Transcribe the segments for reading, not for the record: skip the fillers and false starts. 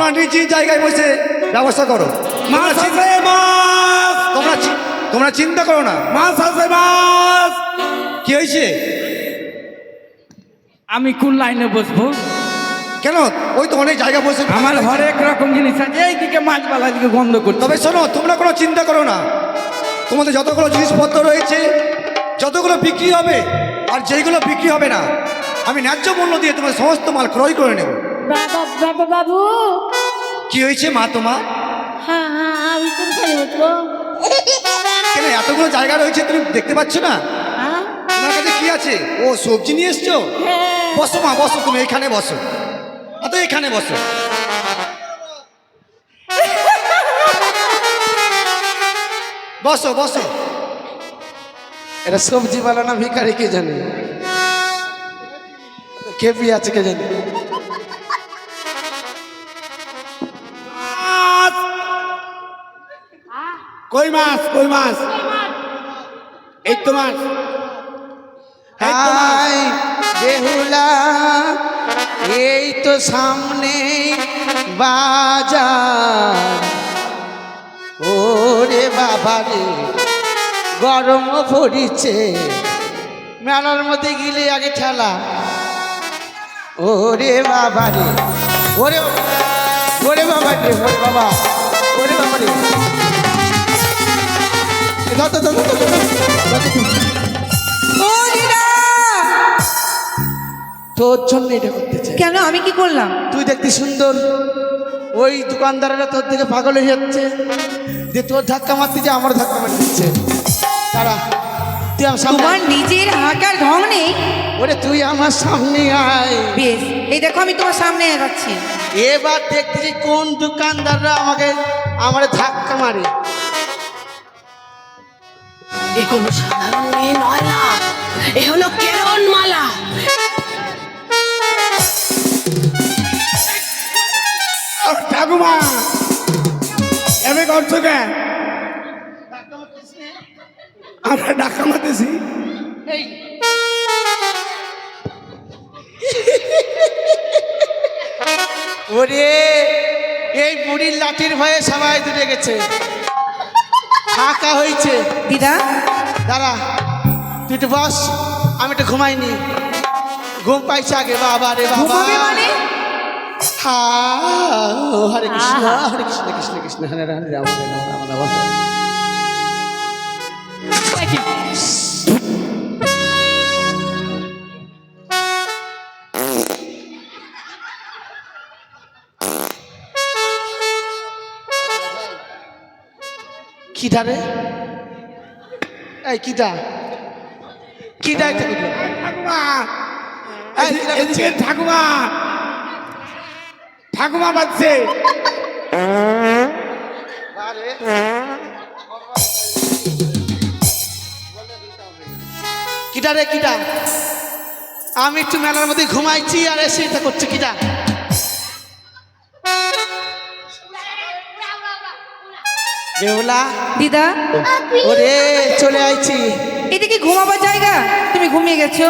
তোমরা নিজ জায়গায় বসে ব্যবস্থা করো। মাছ আছে, মাছ। তোমরা চিন্তা করো না। মাছ আছে, মাছ। কি হয়েছে? আমি কোন লাইনে বসবো? কেন? ওই তো অনেক জায়গা বসে। আমার হরেক রকম জিনিস আছে, এইদিকে মাছ বালা, দিকে গন্ধ করতে। তবে শোনো, তোমরা কোনো চিন্তা করো না। তোমাদের যতগুলো জিনিসপত্র রয়েছে, যতগুলো বিক্রি হবে আর যেগুলো বিক্রি হবে না, আমি ন্যায্য মূল্য দিয়ে তোমার সমস্ত মাল ক্রয় করে নেব। বাবু, কি হয়েছে মা তোমার? হ্যাঁ হ্যাঁ, আমি কোথায় বসবো? কেন এতগুলো জায়গা রয়েছে, তুমি দেখতে পাচ্ছ না? হ্যাঁ তোমার কাছে কি আছে? ও সবজি নিয়ে এসছো? হ্যাঁ। বসো মা, বসো, তুমি এখানে বসো। তো এখানে বসো। বসো বসো। এটা সবজিওয়ালা না ভিখারি কে জানে? খেপি আছে কে জানে? মাছ। কই মাছ, কই মাছ? এই তো মাছ। এই তো মাছ। হাই বেহুলা, এই তো সামনে বাজার। ওরে বাবা রে, গরম পড়িছে, মেলার মধ্যে গেলে আগে ঠেলা। ওরে বাবা রে, ওরে ওরে বাবা রে, ওরে বাবা, ওরে বাবা রে। ধর, ধর, ধর, ধর, ধর, ধর, ধর, ধর। তোর জন্য এটা করতে চাই। কেন? আমি কি করলাম? তুই দেখতে সুন্দর, ওই দোকানদারেরা তোর দিকে পাগল হয়ে যাচ্ছে, যে তোর ধাক্কা মারতে যে আমার ধাক্কা মারতে দিচ্ছে। তারা তুই আমার সামনে তোমার নিজের হাঁটার ঢং নেই। ওরে তুই আমার সামনে আয়। বেশ, এই দেখো আমি তোমার সামনে যাচ্ছি। এবার দেখতেছি কোন দোকানদাররা আমার ধাক্কা মারে। এ কোনো সাধারণ মেয়ে নয় না, এ হলো কেরণ মালা। ঠাকুমা, এমনি করছো কেন? আমরা ধাক্কা মারতেছি। ওরে এই বুড়ির লাঠির ভয়ে সবাই দূরে গেছে, ফাঁকা হয়েছে। দিদা, দাঁড়া, তুই একটু বস, আমি একটু ঘুমাইনি, ঘুম পাইছে আগে। বাবা রে বাবা, ঘুমাবে মানে? হরে কৃষ্ণ, হরে কৃষ্ণ, কৃষ্ণ কৃষ্ণ, হরে হরে, রাম হরে রাম, রাম রাম হরে। কিটা রে? এই কিটা, কিটা এটা করলো? ঠাকুমা, এই, কিটা করছে? এদিকে ঠাকুমা, ঠাকুমা বাজছে। কিটা রে, কিটা? আমি একটু মেলার মধ্যে ঘুমাইছি আর এসে এটা করছে কিটা? বেহুলা, দিদা, ওরে চলে আইছি। এটা কি ঘুমাবার জায়গা? তুমি ঘুমিয়ে গেছো?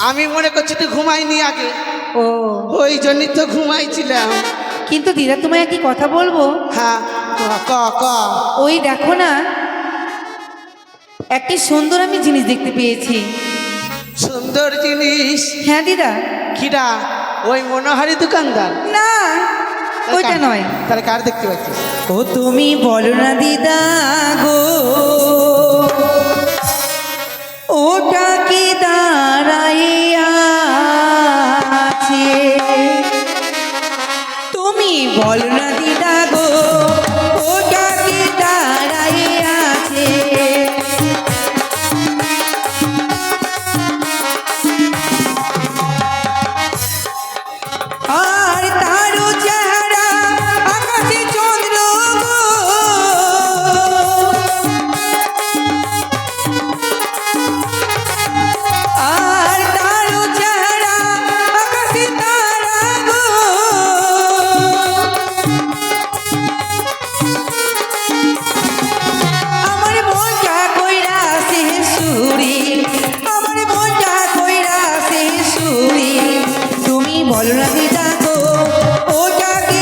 আমি মনে করছি তুই ঘুমাইনি আগে, ও, ওই জন্যই তো ঘুমাইছিলাম। কিন্তু দিদা তোমায় কি কথা বলবো? হ্যাঁ, ক ক। ওই দেখো না, একটি সুন্দর আমি জিনিস দেখতে পেয়েছি। সুন্দর জিনিস? হ্যাঁ দিদা। কিরা? ওই মনোহারি দোকানদার? না, ওইটা নয়। তাহলে কার দেখতে পাচ্ছিস? ও তুমি বলো না দিদা গো, ওটা কি দাঁড়াইয়া আছে? তুমি বলো না দিদা গো, ওটা কি দাঁড়াইয়া আছে? আর তারও চেহারা আকাশে চন্দ্র গো, আর তারও চেহারা আকাশে তারা গো। আমার মনটা কইরা সে সুরি, আমার মনটা কইরা সে সুরি। তুমি বলো না দিদা গো, ওটা কি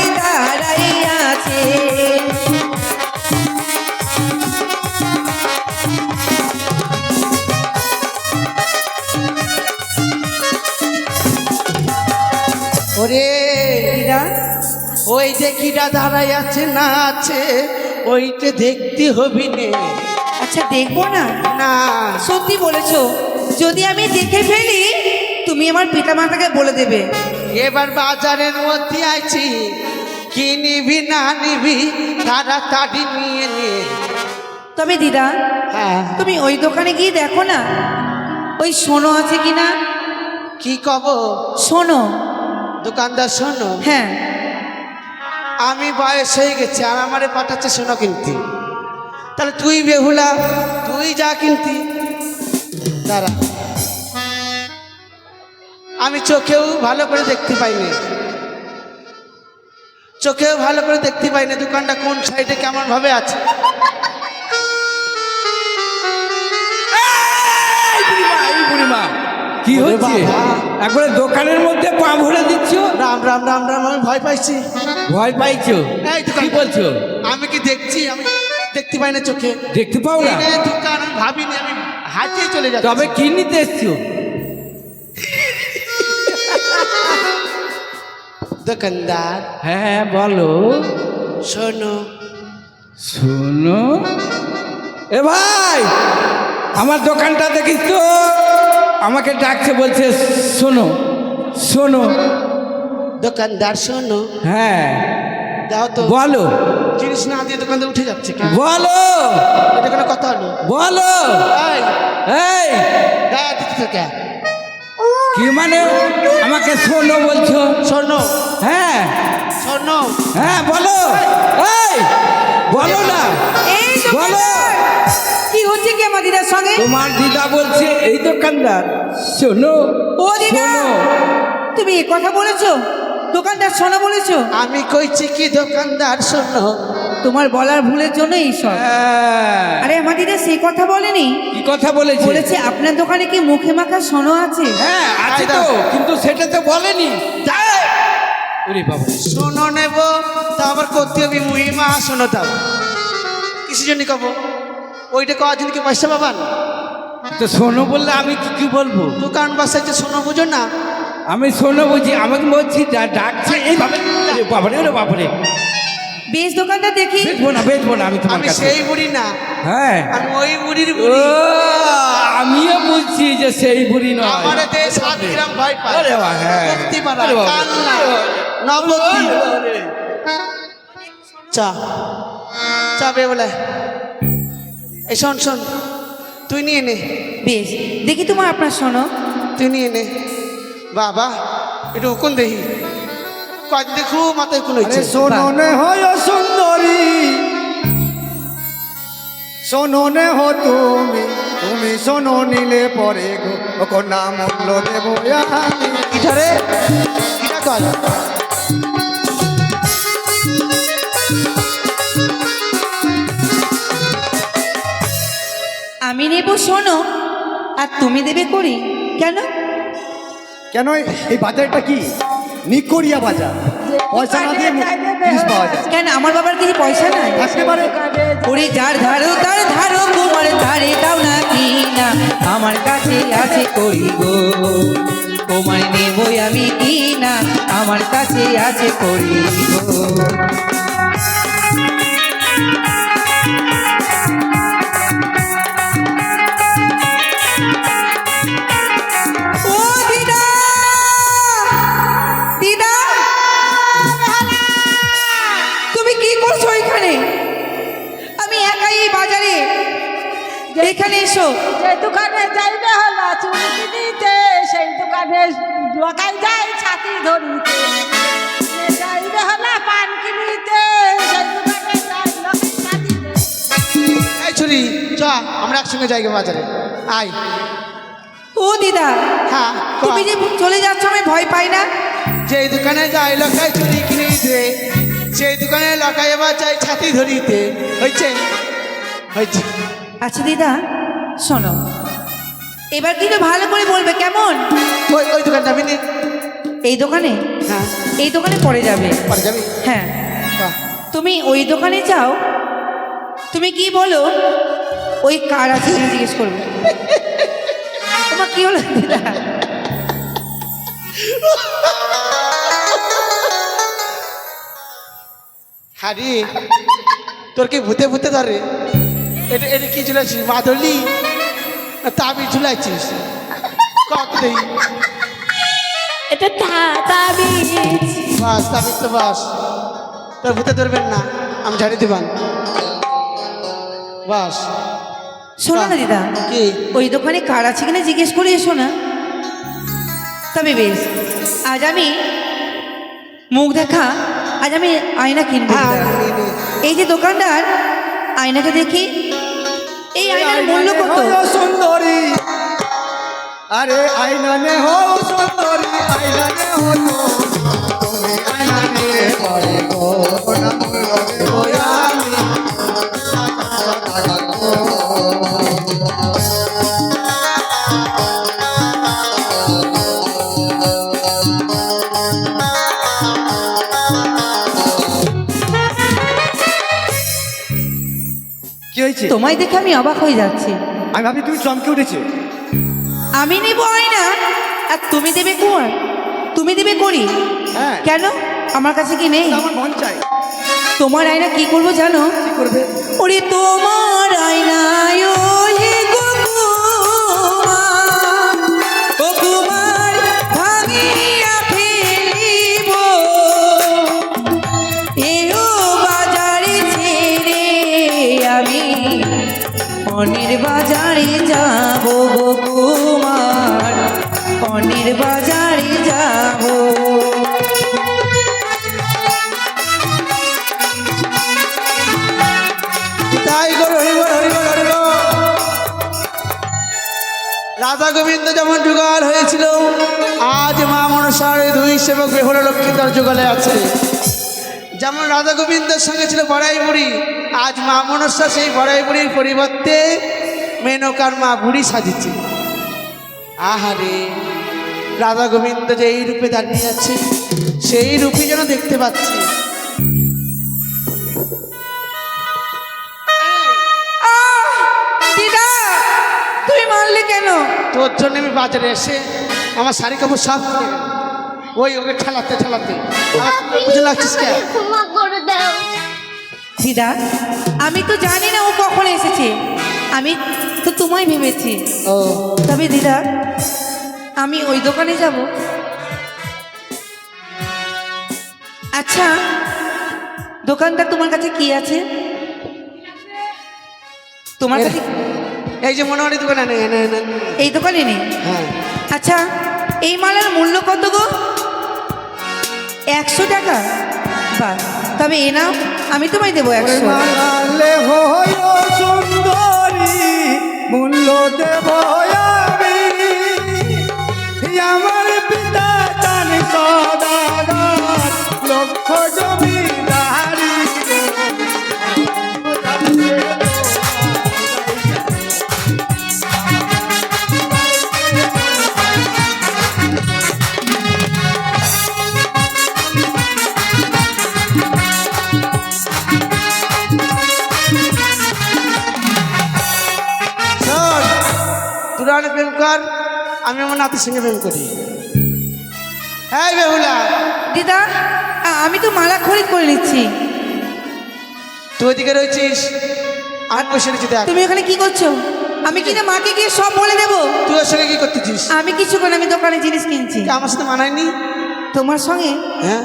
ওরে দিদা ওই যে কিরা দাঁড়াই আছে না আছে ওইটা দেখতে হবি নে। আচ্ছা দেখবো না? না সত্যি বলেছো, যদি আমি দেখে ফেলি তুমি আমার পিতামাতাকে বলে দেবে। এবার বাজারের মধ্যে আছি, কি নিবি না নিবি তাড়াতাড়ি নিয়ে নে। তবে দিদা হ্যাঁ তুমি ওই দোকানে গিয়ে দেখো না ওই সোনো আছে কিনা। কি কব? সোনো? দোকানদার শোনো, হ্যাঁ। আমি বয়স হয়ে গেছে আর আমারে পাঠাচ্ছে সোনা কিনতে, তাহলে তুই বেহুলা তুই যা কিনতি। দাঁড়া, আমি চোখেও ভালো করে দেখতে পাইনি, চোখেও ভালো করে দেখতে পাইনি দোকানটা কোন সাইডে কেমন ভাবে আছে। বুড়িমা কি ওরে হচ্ছে? বাবা। একবারে দোকানের মধ্যে পা ভরে দিচ্ছ? রাম রাম রাম রাম, আমি ভয় পাইছি। ভয় পাইছো? এই দোকান- কি বলছো? আমি কি দেখছি? আমি দেখতে পাই না চোখে। দেখতে পাও না? এই দোকান আমি ভাবিনি, আমি হাঁটিয়ে চলে যাচ্ছি। তবে কি নিতে এসছো? দোকানদার হ্যাঁ বলো। শোনো, শোনো এ ভাই, আমার দোকানটা দেখিস তো, আমাকে ডাকছে, বলছে শোনো শোনো। দোকানদার শোনো। হ্যাঁ দাও তো। বলো জিনিস না দিয়ে দোকানদার উঠে যাচ্ছে কেন? বলো এটা কোনো কথা হলো? বলো। এই, এই গায়ে দিতে থাকে। কি মানে আমাকে শোনো বলছো? শোনো হ্যাঁ শোনো। হ্যাঁ বলো। এই বলো না, এই বলো। দোকানদার! কি হচ্ছে কি আমার দিদার সঙ্গে? তোমার দিদা বলছে এই দোকানদার শোনো। ও দিদা, শোনো। তুমি এ কথা বলেছো? দোকানদার শোনো বলেছো? আমি কইছি কি দোকানদার শোনো। তোমার বলার ভুলের জন্য এইসব। হ্যাঁ। আরে আমার দিদা সেই কথা বলেনি, কি কথা বলেছে? বলেছে আপনার দোকানে কি মুখে মাখা সোনো আছে। হ্যাঁ আছে তো, কিন্তু সেটা তো বলেনি। ওরে বাবা, শোনো নেব তা আবার করতে হবে মহিমা। শোনো তাও কিসের জন্য কব? ওইটা কওয়ার জন্য কি পয়সা পাবান? তো শোনো বললে আমি কি কি বলবো? দোকান বাসায় যে শোনো বুঝো না? আমি শোনো বুঝি, আমাকে বলছি যা ডাকছে এইভাবে। ওরে বাবারে, ওরে বাবারে, বেশ দোকানদার দেখি। বেচবো না বেচবো না আমি তোমার আমি কাছে। সেই বুড়ি না, হ্যাঁ আমি ওই বুড়ির ও, বুড়ি। আমিও বুঝছি যে সেই বুড়ি নয়। আমার দেশ 7 গ্রাম ভয় পায়। আরে বাবা, হ্যাঁ। মুক্তিপাড়া, আরে বাবা। কালনা, নবদ্বীপ। চা চা বে বলে। এই শোন শোন, তুই নিয়ে নে, বেশ দেখি তোমার আপনার সোনো। তুই নিয়ে নে। বাবা একটু কোন দেখি, কয়েক দেখু মাথায় কোন আরে সোননে হয় সুন্দরী, সোননে হো তুমি, তুমি সোনো নিলে পরে গো কন্যা মূল্য দেবো আমি। কিঠারে কিটা কর। আমি নেব সোনো আর তুমি দেবে করি। কেন? কেন এই বাজারটা কি নিকরিয়া বাজার? পয়সা না দিয়ে জিনিস পাওয়া যায়। কেন আমার বাবার কিছু পয়সা নাই? থাকতে পারে। ওরে যার ধারো তার ধারো, তোমার ধারে দাও না কি না, আমার কাছে আছে করি গো। তোমার নেবই আমি কি না, আমার কাছে আছে করি গো। ও দিদা, দিদা তুমি কি করছো এখানে? আমি একাই এই বাজারে, এখানে এসো। যে দোকানে যাইবে হলো চুরি কিনিতে, সেই দোকানে লোকাই যায় ছাতি ধরিতে। যে যাইবে হলো পান কিনিতে, সেই দোকানে যায় লোকাই ছাতিতে। এই ছুরি চ, আমরা একসঙ্গে যাই গে বাজারে। আয়। ও দিদা, হ্যাঁ ক। তুমি যে চলে যাচ্ছ আমি ভয় পাই না? যেই দোকানে যাই লোকাই চুরি কিনিতে, সেই দোকানে লোকাই এবার যাই ছাতি ধরিতে। হয়েছে হয়েছে। আচ্ছা দিদা শোনো, এবার কিন্তু ভালো করে বলবে কেমন? ওই ওই দোকান যাবি নি? এই দোকানে? হ্যাঁ এই দোকানে পড়ে যাবে। পরে যাবি? হ্যাঁ বাহ। তুমি ওই দোকানে যাও, তুমি কি বলো ওই কার আছে আমি জিজ্ঞেস করবো। তোমার কি হলো দিদা? হারি তোর কি ভূতে ভূতে ধরে? এটা এটা কি ঝুলাইছিস, মাদলি না তাবি ঝুলাইছিস? কক দেই এটা তাবিজ। বাস তাবিজ তো বাস, তোর ভূতে ধরবেন না, আমি ঝাড়ি দিবান। বাস শোনো না দিদা, কি ওই দোকানে কার আছে কিনা জিজ্ঞেস করে এসো না। তবে বেশ, আজ আমি মুখ দেখা, আজ আমি আয়না কিনবো হ্যাঁ, দিদা। নে, নে। এই যে দোকানদার, আয়নাটা দেখি, এই আয়নার মূল্য কত? হো সুন্দরী, আরে আয়না নে হো সুন্দরী, আয়না নে হো তো, তুমি আয়না নে পরে গো না মুরবে আমি। কি হয়েছে? তোমায় দেখে আমি অবাক হয়ে যাচ্ছি। আমি ভাবি তুমি চমকে উঠেছে। আমি নেব আয়না আর তুমি দেবে কুয়ার, তুমি দেবে করি। হ্যাঁ। কেন, আমার কাছে কি নেই? আমার মন চাই। তোমার আয়না কি করবো জানো? কি করবে? ওরে তোমার আয়নায় ওই গো কুমার, ও কুমার ভাঙিয়া ফেলিব, এও বাজারে ছেড়ে আমি অনির বাজারে যাব গো কুমার, অনির বাজারে যাব। তাই করো, হরিবল হরিবল হরিবল। রাধা গোবিন্দ যেমন যুগল হয়েছিল, আজ মা মনসার দুই সেবক বেহুলা লক্ষ্মী তার যুগলে আছে। যেমন রাধা গোবিন্দের সঙ্গে ছিল বড়াই বুড়ি, আজ মা মনসা সেই বড়াই বুড়ির পরিবর্তে মেনকার মা বুড়ি সাজিছে। আহারে, রাধা গোবিন্দ যে এই রূপে দাঁড়িয়ে আছে, সেই রূপই যেন দেখতে পাচ্ছি। দিদা, তুমি মারলে কেন? তোর জন্য আমি বাজারে এসে আমার শাড়ি কাপড় সব কিনে গেলাম। ওই ওকে ঠেলাতে ঠেলাতে বুঝে লাগছিস কে? ক্ষমা করে দাও। দিদা, আমি তো জানি না ও কখন এসেছে, আমি তো তোমায় ভেবেছি। ও তবে দিদা, আমি ওই দোকানে যাব। আচ্ছা দোকানদার, তোমার কাছে কি আছে? তোমার কাছে এই যে মনে হয় দোকানে নেই, এই দোকানে নেই? হ্যাঁ। আচ্ছা, এই মালার মূল্য কত গো? 100 টাকা? বাহ, তবে এ নাও, আমি তোমায় দেবো 100। মালালে হয় সুন্দরী, মূল্য দেব আমি। আমার পিতা চান সদাগর, লক্ষ জমিদারি। শোন, তোরা অনেক প্রেম কর, আমি আমার নাতির সঙ্গে প্রেম করি। হ্যাঁ বেহুলা, দিদা, আমি তো মালা খরিদ করে নিচ্ছি। তুই ওইদিকে রয়েছিস, আমি বসে রয়েছি দেখ। তুমি ওখানে কি করছো? আমি কিনা মাকে গিয়ে সব বলে দেবো। তুই ওর সঙ্গে কি করতেছিস? আমি কিছু করে, আমি দোকানে জিনিস কিনছি। কি আমার সাথে মানায়নি? তোমার সঙ্গে হ্যাঁ,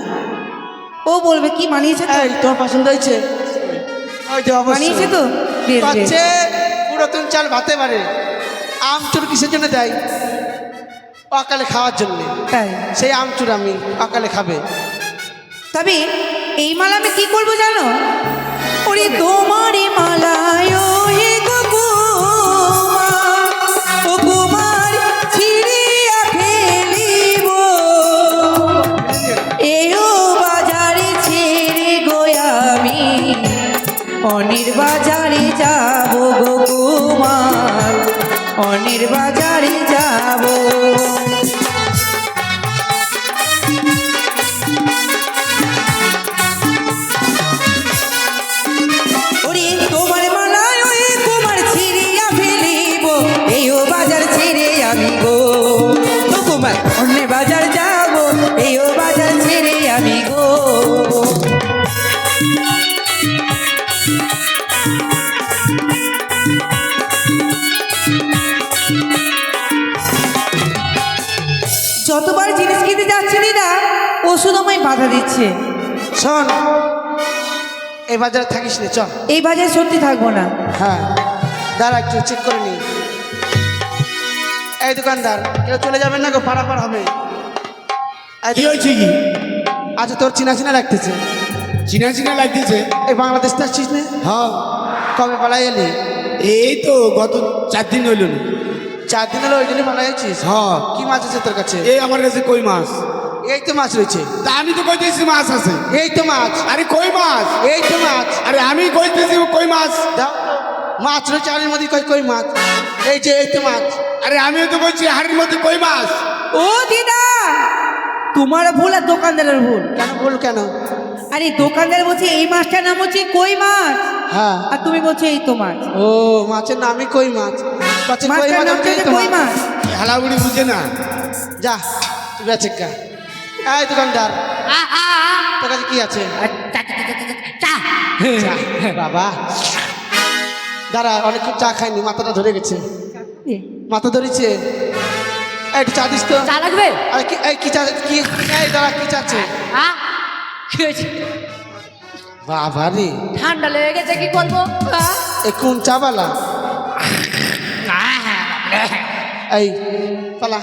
ও বলবে কি মানিয়েছে তো? এই তোমার পছন্দ হয়েছে? ওই যে মানিয়েছে তো? বেশ, বেশ। পাচ্ছে পুরাতন চাল ভাতে পারে। আমচুর কিসের জন্য দেয়? অকালে খাওয়ার জন্য। তাই? সেই আমচুর আমি অকালে খাবে। তবে এই মালা আমি কি করবো জানো? ওরে তোমার মালায় ও হে গো কুমার, ও কুমার ছিঁড়িয়া ফেলিব, এও বাজারে ছেড়ে গো আমি অনির বাজারে যাব গো কুমার, অনির বাজারে যাব। ওরে তোমার মালায় ওই কুমার ছিঁড়িয়া ফেলিব, এইও বাজার ছেড়ে আমি গো, ও কুমার অন্য বাজার যাব, এইও বাজার ছেড়ে আমি গো। যতবার জিনিস কিনতে যাচ্ছে দিদা ওষুধ আমায় বাধা দিচ্ছে। শোন, এই বাজারে থাকিস নি, চল। এই বাজারে সত্যি থাকবো না। হ্যাঁ, দাঁড়া একটু চেক করে নি। এই দোকানদার, কেউ চলে যাবেন না গো, পারাপার হবে। এই কি হয়েছে কি? আচ্ছা, তোর চিনা চিনা লাগতেছে। চিনা চিনা লাগতেছে? এই বাংলাদেশ তো আসছিস না? হ্যাঁ। কবে পালাই এলি? এই তো গত 4 দিন হইল না। 4 দিন হলো ওই জন্য পালাই আছিস? হ্যাঁ। কি মাছ আছে তোর কাছে? এই আমার কাছে কই মাছ। এই তো মাছ রয়েছে। তা আমি তো কইতেছি মাছ আছে। এই তো মাছ। আরে কই মাছ? এই তো মাছ। আরে আমি কইতেছি কই মাছ। দাও মাছ রয়েছে হাড়ির মধ্যে, কই মাছ। এই যে এই তো মাছ। আরে আমিও তো কইছি হাড়ির মধ্যে কই মাছ। ও দিদা, তোমার ভুল আর দোকানদারের ভুল। কেন বল কেন? আরে দোকানদার বলছে এই মাছটার নাম হচ্ছে কই মাছ, হ্যাঁ। আর তুমি বলছো এই তো মাছ। ও, মাছের নামই কই মাছ। কাছে কই মাছটার মাছ, নাম আমি হচ্ছে তো কই মাছ। হালাগুড়ি বুঝে না। যা তুই বেচে কা। এই দোকানদার, তোর কাছে কি আছে? চা। বাবা দাঁড়া, অনেকক্ষণ চা খাইনি, মাথাটা ধরে গেছে। মাথা ধরেছে। এই একটু চা দিস তো। চা লাগবে? আর কি, এই কি চা, কি এই দাঁড়া, কি চাচ্ছে? কি হয়েছে? বাবা রে, ঠান্ডা লেগে গেছে, কি করবো? এই কোন চাবালা? এই পালা,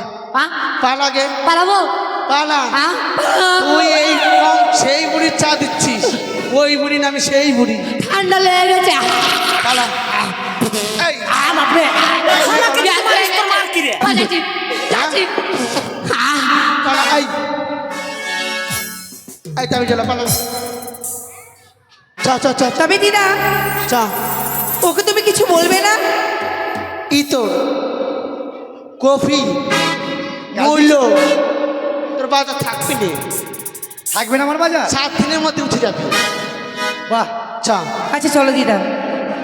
পালা গে, পালাবো? পালা। তুই এই সেই বুড়ির চা দিচ্ছিস? ওই বুড়ি নামে সেই বুড়ি। ঠান্ডা লেগে গেছে। পালা। এই বাপরে, যাচ্ছি, যাচ্ছি। পালা, এই এই তুমি চলো, পালা। চা চা চা তবে দিদা, চা। ওকে তুমি কিছু বলবে না? ই তো কফি মূল্য তোর বাজার থাকবি না, থাকবে না আমার বাজার? 7 দিনের মধ্যে উঠে যাবে। বাহ, চা। আচ্ছা চলো দিদা।